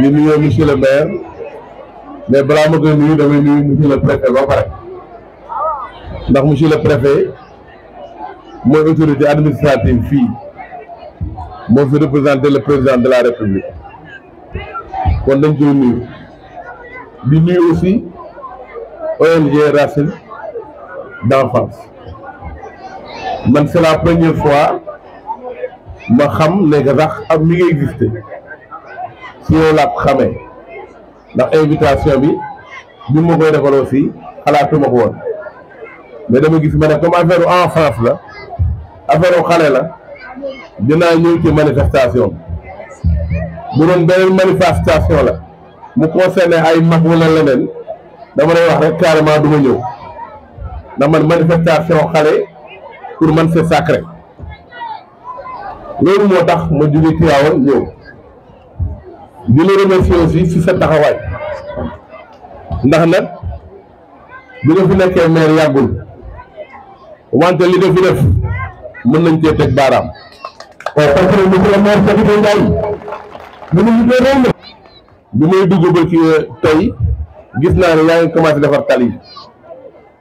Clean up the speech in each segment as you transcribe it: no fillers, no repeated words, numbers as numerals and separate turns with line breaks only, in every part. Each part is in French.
di nuyu monsieur le maire mais balaa ma koy nuyu damay nuyu monsieur le préfet ba pare ndax monsieur le préfet mooy autorité administrative fii moo fi représenté le président de la république kon dañ koy nuyu di nuyu aussi ONG Racine d'enfance man c'est la première fois ma xam ne que sax am mi ngi existé si yow laa ko xamee ndax invitation bi ma koy defal aussi xalaatuma ko woon mais dama gis ma ne comme affaire enfance la affaire xale la dinaa ñëw ci manifestation bu doon beneen manifestation la mu concerné ay mag wala leneen dama lay wax rek carrément du ma ñëw ndax man manifestation xale pour man c'est sacré loolu moo tax ma jóge Tivaouane ñëw di la remercier aussi ci sa taxawaay ndax nag bi nga fi nekkee maire yàggul wante li nga fi def mën nañ cee teg baaraam. parce que monsieur le maire Sadibou Ndiaye bi may dugg ba ci tey gis naa ne yaa ngi commencé defar tali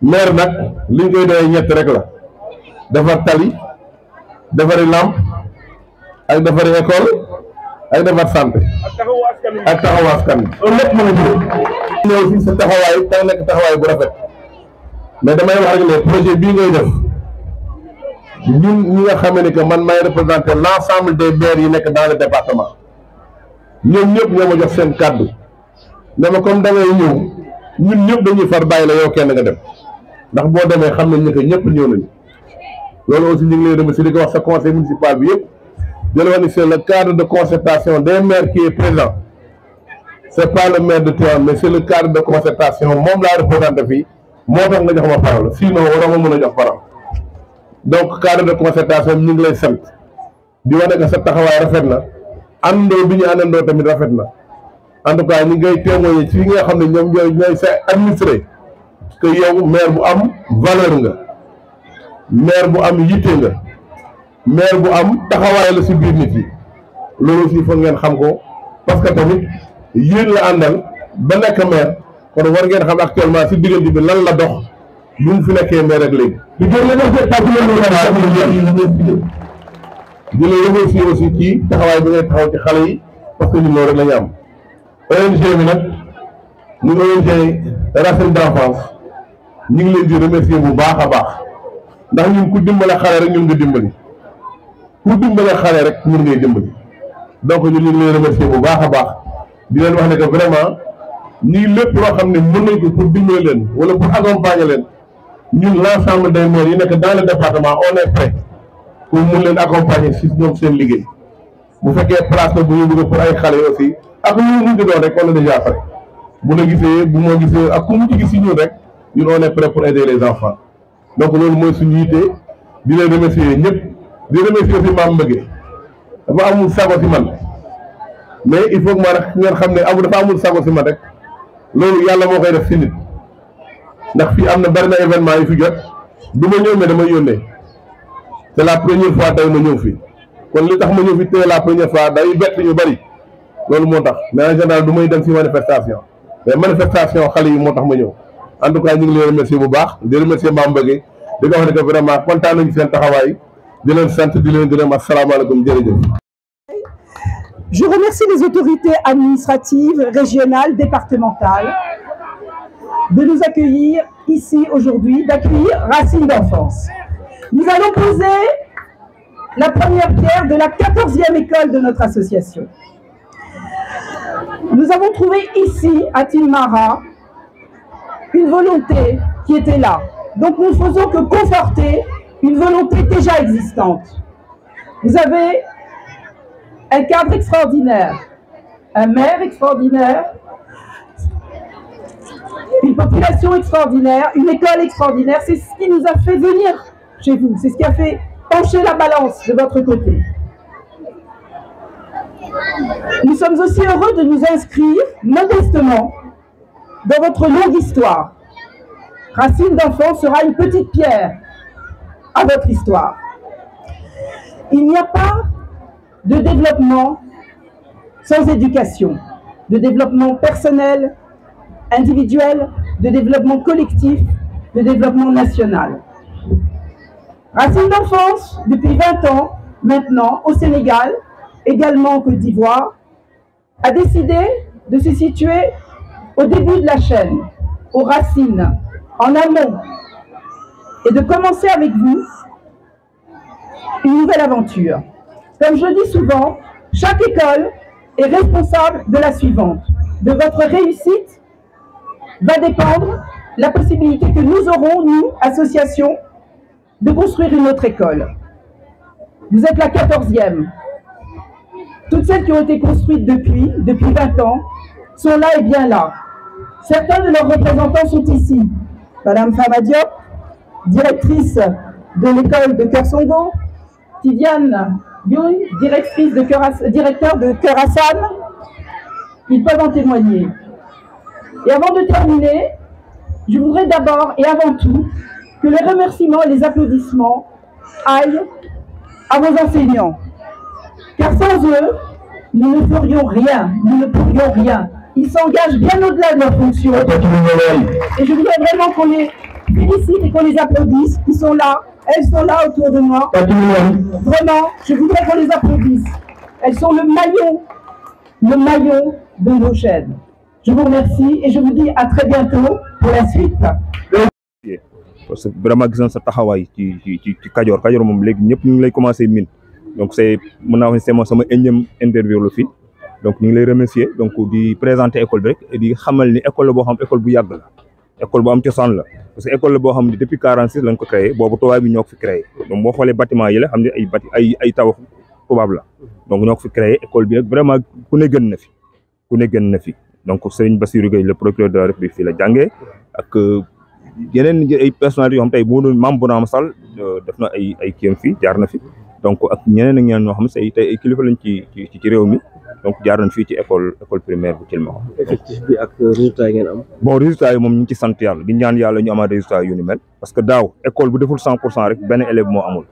maire nag li ñu koy doyee ñett rek la defar tali defari lampe ak defari école ak defar santé ak taxawu askan wi loolu lépp mën a ñëw aussi sa taxawaay da nekk taxawaay bu rafet mais damay wax rek ne projet bii ngay def ñun ñi nga xam ne que man may représenter l'ensemble des maires yi nekk dans le département ñoom ñëpp ñoo ma jox seen kàddu dama comme da ngay ñëw ñun ñëpp dañuy far bàyyi la yow kenn nga dem ndax boo demee xam nañ ne que ñëpp ñëw nañu loolu aussi ñu ngi lay remercier di ko wax sa conseil municipal bi yëpp di la wax ni c'est le cadre de concertation des maires qui est présent c'est pas le maire de Tivaouane mais c'est le cadre de concertation moom laa représenté fii moo tax nga jox ma parole sinon waroo ma mën a jox parole donc cadre de concertation ñu ngi lay sant di wane que sa taxawaay rafet na àndandoo bi ñu àndandoo tamit rafet na en tout cas ñu ngay témoigner ci nga xam ne ñoom ñooy sa administré que yow maire bu am valeur nga maire bu am yitte nga maire bu am taxawaay la si biir nit yi loolu aussi foog ngeen xam ko parce que tamit yéen la àndal ba nekk maire kon war ngeen xam actuellement si diggante bi lan la dox bu mu fi nekkee maire rek léegi. di la remercier aussi ci taxawaay bi ngay taxaw ci xale yi parce que ñun loolu rek la ñu am ONG bi nag ñu ONG Racine d'enfance ñu ngi leen di remercier bu baax a baax ndax ñun ku dimbale xale rek ñun nga dimbali ku dimbale xale rek ñun ngay dimbali donc ñun ñu ngi leen remercier bu baax a baax di leen wax ne que vraiment ñii lépp loo xam ne mën nañ ko pour dimbali leen wala pour accompagner leen ñun l'ensemble des maires yi nekk dans le département on est prêt pour mun leen accompagner si ñoom seen liggéey bu fekkee place la bu ñu bëgg pour ay xale yi aussi ak lu mu mujj doon rek on est déjà prêt bu la gisee bu ma gisee ak ku mu ci gis si ñun rek ñun on est prêt pour aider les enfants donc loolu mooy suñu yitte di leen remercier ñëpp di remercier aussi Mame Mbëgge dafa amul sago si man mais il faut que ma rek ngeen xam ne dafa amul sago si man rek loolu yàlla moo koy def si nit ndax fii am na bari na événement yu fi jot du ma ñëw mais damay yónnee c'est la première fois tey ma ñëw fii kon li tax ma ñëw fi tey la première fois day bett ñu bari loolu moo tax mais en général du may dem si manifestation mais manifestation xale yi moo tax ma ñëw en tout cas ñu ngi leen remercier bu baax di remercier Mame Mbëgge di ko wax ne que vraiment kontaan nañu seen taxawaay di leen sant di leen gërëm asalaamaaleykum jërëjëf.
Je remercie les autorités administratives, régionales, départementales de nous accueillir ici aujourd'hui, d'accueillir Racine d'enfance. Nous allons poser la première pierre de la 14e école de notre association. Nous avons trouvé ici, à Tilmara, une volonté qui était là. Donc nous ne faisons que conforter une volonté déjà existante. Vous avez un cadre extraordinaire, un maire extraordinaire, une population extraordinaire, une école extraordinaire. C'est ce qui nous a fait venir chez vous. C'est ce qui a fait pencher la balance de votre côté. Nous sommes aussi heureux de nous inscrire modestement dans votre longue histoire. Racines d'enfants sera une petite pierre à votre histoire. Il n'y a pas de développement sans éducation, de développement personnel, individuel, de développement collectif, de développement national. Racines d'enfance, depuis 20 ans maintenant, au Sénégal, également en Côte d'Ivoire, a décidé de se situer au début de la chaîne, aux racines, en amont, et de commencer avec vous une nouvelle aventure. Comme je dis souvent, chaque école est responsable de la suivante. De votre réussite va dépendre la possibilité que nous aurons, nous, association, de construire une autre école. Vous êtes la 14e. Toutes celles qui ont été construites depuis 20 ans sont là et bien là. Certains de leurs représentants sont ici. Madame Fama Diop, directrice de l'école de Kersongo, Tidiane Youn, directeur de Cœur Hassan, ils peuvent en témoigner. Et avant de terminer, je voudrais d'abord et avant tout que les remerciements et les applaudissements aillent à vos enseignants. Car sans eux, nous ne ferions rien, nous ne pourrions rien. Ils s'engagent bien au-delà de leur fonction. Et je voudrais vraiment qu'on les félicite et qu'on les applaudisse. Ils sont là, elles sont là autour de moi. Vraiment, je voudrais qu'on les applaudisse. Elles sont le maillon de nos chaînes. Je vous remercie et je vous dis à très bientôt pour la suite.
Parce que vraiment gis nañ sa taxawaay ci Kajoor moom léegi ñëpp ñu ngi lay commencé min donc c'est mën naa wax ne c'est sama énième interview la fii donc ñu ngi lay remercier donc di présenter école bi rek et di xamal ni école la boo xam école bu yàgg la école bu am cosaan la parce que école la boo xam ne depuis 46 lañ ko créé boobu tubaab bi ñoo ko fi créé donc boo xoolee bâtiment yi la xam ne ay tabax tubaab la donc ñoo ko fi créé école bi nag vraiment ku ne gën na fi donc Serigne Bassirou Gueye le procureur de la République fii la jàngee ak yeneen ay personnalités yoo xam tey boo doon Mame Bounama Sall def na ay kiyam fii jaar na fi donc ak ñeneen ak ñeneen ñoo xam ne tey ay kilifa lañ ci réew mi donc jaar nañ fii ci école primaire bu Thilmakha.
effectif bi ak résultat yi ngeen am.
bon résultat yi moom ñu ngi ci sant yàlla di ñaan yàlla ñu amaat résultat yu ni mel parce que daaw école bu deful 100% rek benn élève moo amul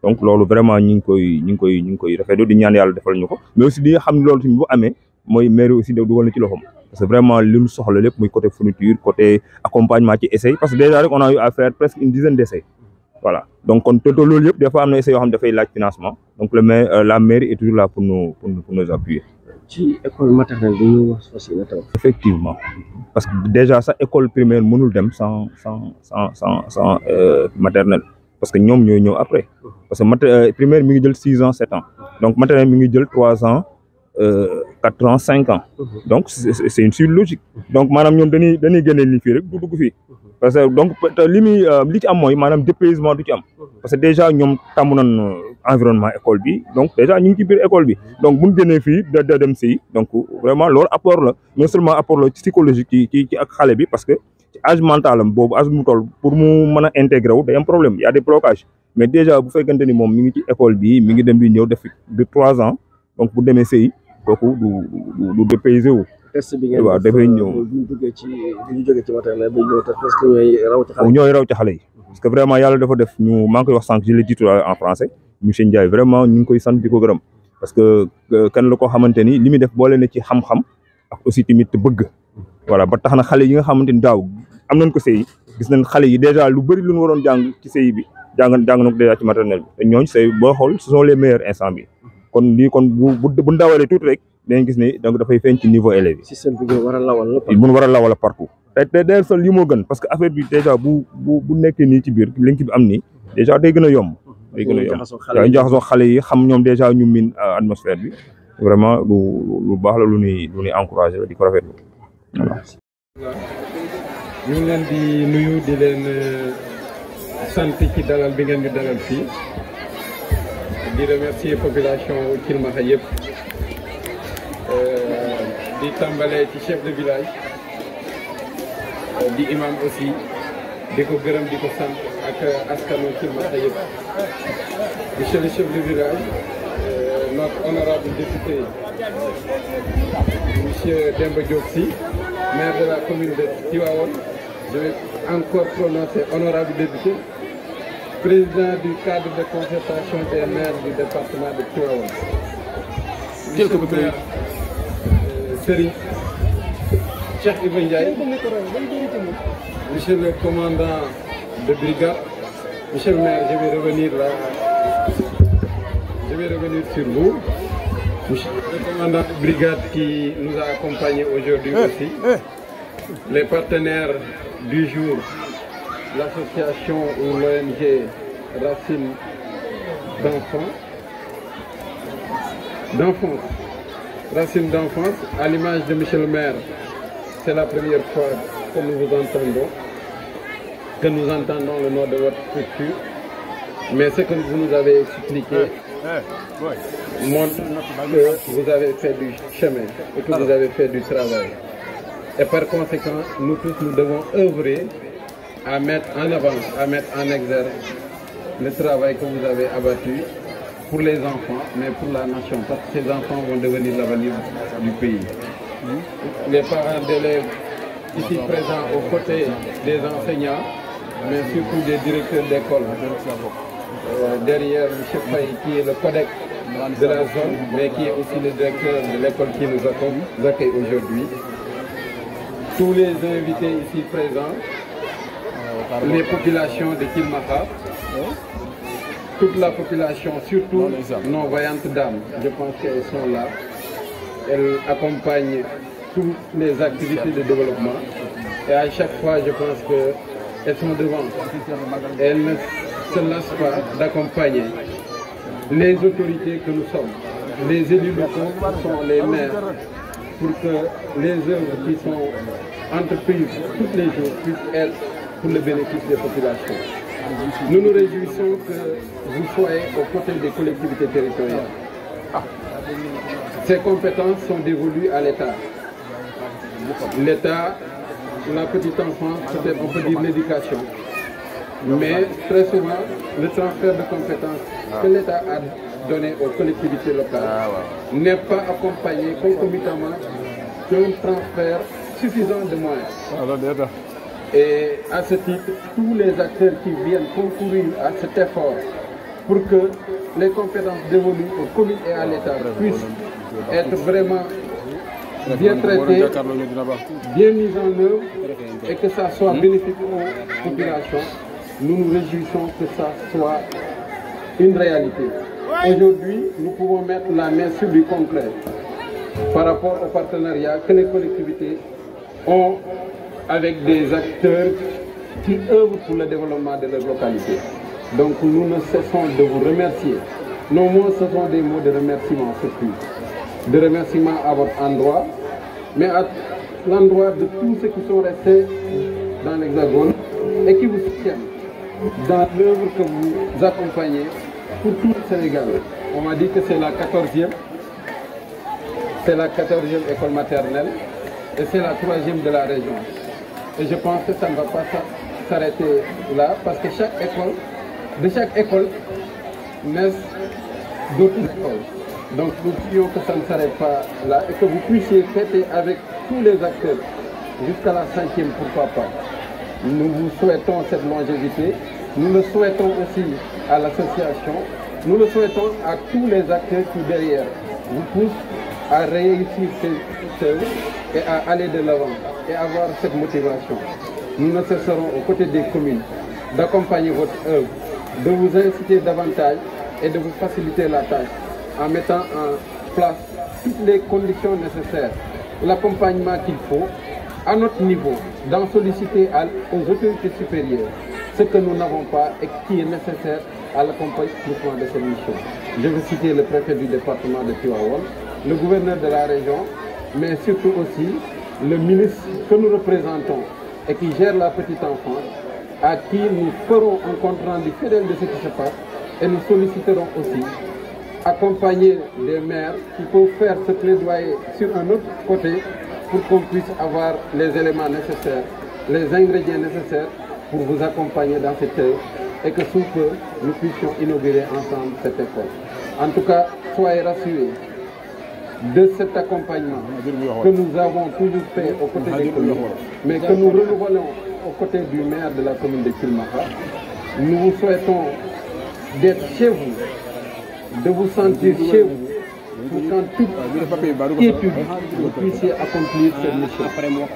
donc loolu vraiment ñu ngi koy rafetlu di ñaan yàlla defal ñu ko mais aussi di nga xam ne loolu tamit bu amee mooy mairie aussi dugal na ci loxoom. Parce que vraiment li ñu soxla lépp muy côté fourniture côté accompagnement ci essai parce que déjà rek on a eu à faire presque une dizaine d'essais voilà donc kon te loolu yëpp des fois am na essais yoo xam ne dafay laaj financement donc la mairie est toujours là pour nous appuyer.
ci école maternelle bi ñu wax aussi na taw.
effectivement parce que déjà sa école primaire mënul dem sans maternelle parce que ñoom ñooy ñëw après parce que primaire mi ngi jël 6 ans 7 ans donc maternelle mi ngi jël 3 ans. 4 ans 5 ans donc c'est une suite logique donc maanaam ñoom dañuy génnee ni fii rek du dugg fii parce que donc li ci am mooy maanaam dépaysement du ci am parce que déjà ñoom tàmm nañ environnement école bi donc déjà ñu ngi ci biir école bi donc buñ génnee fii da dem si donc vraiment loolu apport la non seulement apport la psychologique ci ak xale bi parce que ci âge mental am boobu âge mu toll pour mu mën a intégrer wu day am problème y a des blocages mais déjà bu fekkente ni moom mi ngi ci école bi mi ngi dem di ñëw def de 3 ans donc bu demee sëy kooku du dépaysé wu.
test bi ngeen
waaw dafay ñëw
ñu jógee ci maternelle ba ñëw te parce que
ñooy raw ci xale yi parce que vraiment yàlla dafa def ñu maa ngi koy wax sànq je l'ai dit en français monsieur Ndiaye vraiment ñu ngi koy sant di ko gërëm parce que kan la ko xamante ni li muy def boole na ci xam-xam ak aussi tamit bëgg voilà ba tax na xale yi nga xamante ni daaw am nañ ko sëy gis nañ xale yi déjà lu bëri lu ñu waroon jàng ci sëy bi jàng na ko déjà ci maternelle bi te ñooñu sëy boo xool ce sont les meilleurs instant bi kon lii kon bu ndawalee tuuti rek dañuy gis ne donc dafay feeñ ci niveau élèves yi.
système bi war a lawal la.
mun war a lawal partout. te d'ailleurs sax lii moo gën parce que affaire bi déjà bu nekkee nii ci biir link bi am nii déjà day gën a yomb. day gën a yomb waaw jaxasoo xale yi xam ñoom déjà ñu miin atmosphère bi vraiment lu baax la lu ñuy encouragé di ko rafetlu voilà.
ñu ngi leen di nuyu di leen sant ci dalal bi ngeen di dalal fii. di remercier population Thilmakha yëpp di tàmbalee ci chef de village di imam aussi di ko gërëm di ko sant ak askanu Thilmakha yëpp monsieur le chef de village notre honorable député monsieur Demba Diop Sy maire de la commune de Tivaouane je vais encore prononcer honorable député, président du cadre de concertation des maires du département de Tivaouane. Monsieur le maire Serigne Cheikh Iba Ndiaye, monsieur le commandant de brigade, monsieur le maire, je vais revenir sur vous. Monsieur le commandant de brigade qui nous a accompagnés aujourd'hui aussi. Les partenaires du jour, l'association ou l'ONG Racine Racine d'enfance, à l'image de monsieur le maire, c'est la première fois que nous vous entendons, le nom de votre structure, mais ce que vous nous avez expliqué montre que vous avez fait du chemin et que vous avez fait du travail. Et par conséquent, nous tous, nous devons œuvrer à mettre en avant, à mettre en exergue le travail que vous avez abattu pour les enfants, mais pour la nation, parce que ces enfants vont devenir l'avenir du pays. Les parents d'élèves ici présents aux côtés des enseignants, mais surtout des directeurs d'école. Derrière M. Faye, qui est le codec de la zone, mais qui est aussi le directeur de l'école qui nous accueille aujourd'hui. Tous les invités ici présents, les populations de Kilmaha, toute la population, surtout nos voyantes dames, je pense qu'elles sont là. Elles accompagnent toutes les activités de développement et à chaque fois, je pense qu'elles sont devant. Elles ne se lassent pas d'accompagner les autorités que nous sommes, les élus locaux qui sont les maires, pour que les œuvres qui sont entreprises tous les jours puissent être pour le bénéfice des populations. Nous nous réjouissons que vous soyez aux côtés des collectivités territoriales. Ces compétences sont dévolues à l'État. L'État, la petite enfance, peut-être on peut dire l'éducation. Mais très souvent, le transfert de compétences que l'État a donné aux collectivités locales n'est pas accompagné concomitamment d'un transfert suffisant de moyens. Et à ce titre, tous les acteurs qui viennent concourir à cet effort pour que les compétences dévolues aux communes et à l'État puissent être vraiment bien traitées, bien mises en œuvre et que ça soit bénéfique aux populations, nous nous réjouissons que ça soit une réalité. Aujourd'hui, nous pouvons mettre la main sur du concret par rapport au partenariat que les collectivités ont avec des acteurs qui œuvrent pour le développement de leur localité. Donc nous ne cessons de vous remercier. Nos mots, ce sont des mots de remerciement surtout. De remerciement à votre endroit, mais à l'endroit de tous ceux qui sont restés dans l'Hexagone et qui vous soutiennent dans l'œuvre que vous accompagnez pour tout le Sénégal. On m'a dit que c'est la 14e. C'est la 14e école maternelle et c'est la 3e de la région. Et je pense que ça ne va pas s'arrêter là parce que de chaque école naissent d'autres écoles. Donc nous prions que ça ne s'arrête pas là et que vous puissiez fêter avec tous les acteurs jusqu'à la 5e, pourquoi pas. Nous vous souhaitons cette longévité. Nous le souhaitons aussi à l'association. Nous le souhaitons à tous les acteurs qui derrière vous poussent à réussir ces œuvres et à aller de l'avant et avoir cette motivation. Nous ne cesserons aux côtés des communes d'accompagner votre œuvre, de vous inciter davantage et de vous faciliter la tâche en mettant en place toutes les conditions nécessaires, l'accompagnement qu'il faut à notre niveau, d'en solliciter aux autorités supérieures ce que nous n'avons pas et qui est nécessaire à l'accomplissement de cette mission. Je veux citer le préfet du département de Tivaouane, le gouverneur de la région, mais surtout aussi le ministre que nous représentons et qui gère la petite enfance, à qui nous ferons un compte rendu fidèle de ce qui se passe et nous solliciterons aussi accompagner des maires qui peuvent faire ce plaidoyer sur un autre côté pour qu'on puisse avoir les éléments nécessaires, les ingrédients nécessaires pour vous accompagner dans cette œuvre et que sous peu nous puissions inaugurer ensemble cette école. En tout cas, soyez rassurés de cet accompagnement que nous avons toujours fait aux côtés des communes, mais que nous renouvelons aux côtés du maire de la commune de Kilmaha. Nous vous souhaitons d'être chez vous, de vous sentir chez vous, pour qu'en toute quiétude, vous puissiez accomplir cette mission.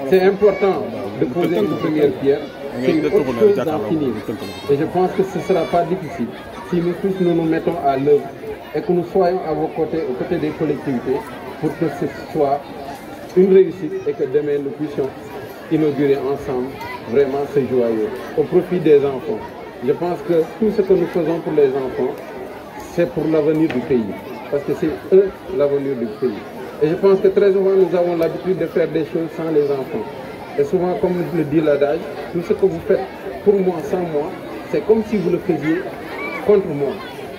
C'est important de poser une première pierre, c'est une autre chose d'en finir. Et je pense que ce ne sera pas difficile si nous tous nous mettons à l'œuvre et que nous soyons à vos côtés, aux côtés des collectivités, pour que ce soit une réussite et que demain nous puissions inaugurer ensemble vraiment ce joyau au profit des enfants. Je pense que tout ce que nous faisons pour les enfants, c'est pour l'avenir du pays, parce que c'est eux l'avenir du pays. Et je pense que très souvent nous avons l'habitude de faire des choses sans les enfants. Et souvent, comme le dit l'adage, tout ce que vous faites pour moi, sans moi, c'est comme si vous le faisiez contre moi.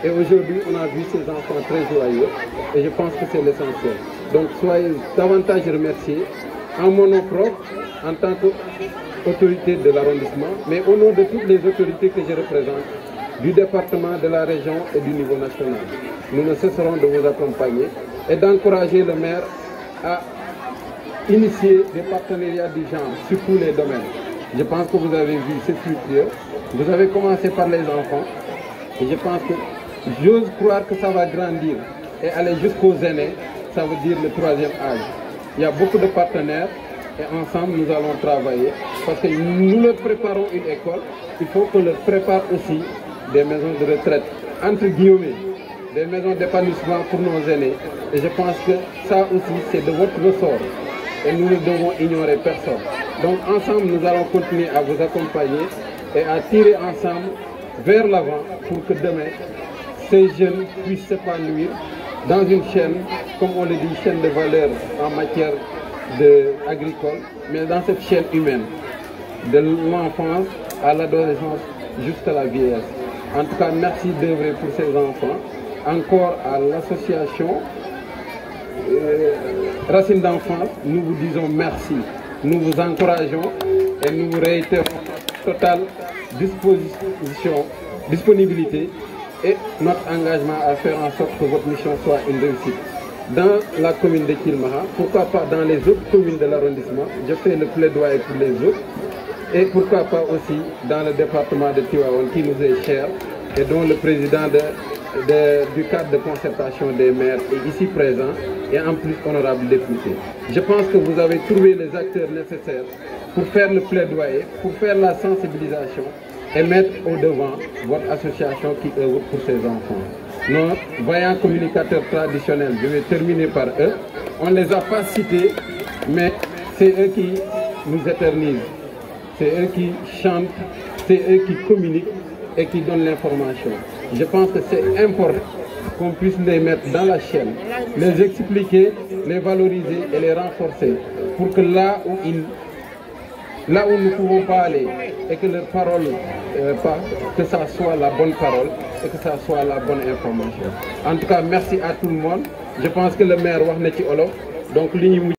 Et aujourd'hui, on a vu ces enfants très joyeux et je pense que c'est l'essentiel. Donc soyez davantage remerciés en mon nom propre, en tant qu'autorité de l'arrondissement, mais au nom de toutes les autorités que je représente, du département, de la région et du niveau national. Nous ne cesserons de vous accompagner et d'encourager le maire à initier des partenariats du genre sur tous les domaines. Je pense que vous avez vu, c'est fructueux. Vous avez commencé par les enfants et je pense que j'ose croire que ça va grandir et aller jusqu'aux aînés, ça veut dire le troisième âge. Il y a beaucoup de partenaires et ensemble nous allons travailler parce que nous leur préparons une école, il faut qu'on leur prépare aussi des maisons de retraite, entre guillemets, des maisons d'épanouissement pour nos aînés. Et je pense que ça aussi c'est de votre ressort et nous ne devons ignorer personne. Donc ensemble nous allons continuer à vous accompagner et à tirer ensemble vers l'avant pour que demain ces jeunes puissent s'épanouir dans une chaîne, comme on le dit, chaîne de valeur en matière agricole, mais dans cette chaîne humaine, de l'enfance à l'adolescence jusqu'à la vieillesse. En tout cas, merci d'œuvrer pour ces enfants. Encore à l'association Racines d'enfance, nous vous disons merci. Nous vous encourageons et nous vous réitérons totale disponibilité et notre engagement à faire en sorte que votre mission soit une réussite. Dans la commune de Kilmaha, pourquoi pas dans les autres communes de l'arrondissement, je fais le plaidoyer pour les autres, et pourquoi pas aussi dans le département de Tivaouane qui nous est cher et dont le président du cadre de concertation des maires est ici présent et en plus honorable député. Je pense que vous avez trouvé les acteurs nécessaires pour faire le plaidoyer, pour faire la sensibilisation et mettre au devant votre association qui œuvre pour ces enfants. Nos vaillants communicateurs traditionnels, je vais terminer par eux, on ne les a pas cités, mais c'est eux qui nous éternisent, c'est eux qui chantent, c'est eux qui communiquent et qui donnent l'information. Je pense que c'est important qu'on puisse les mettre dans la chaîne, les expliquer, les valoriser et les renforcer pour que là où nous ne pouvons pas aller et que leur parole que ça soit la bonne parole et que ça soit la bonne information. En tout cas, merci à tout le monde. Je pense que le maire wax na ci olof, donc li ñu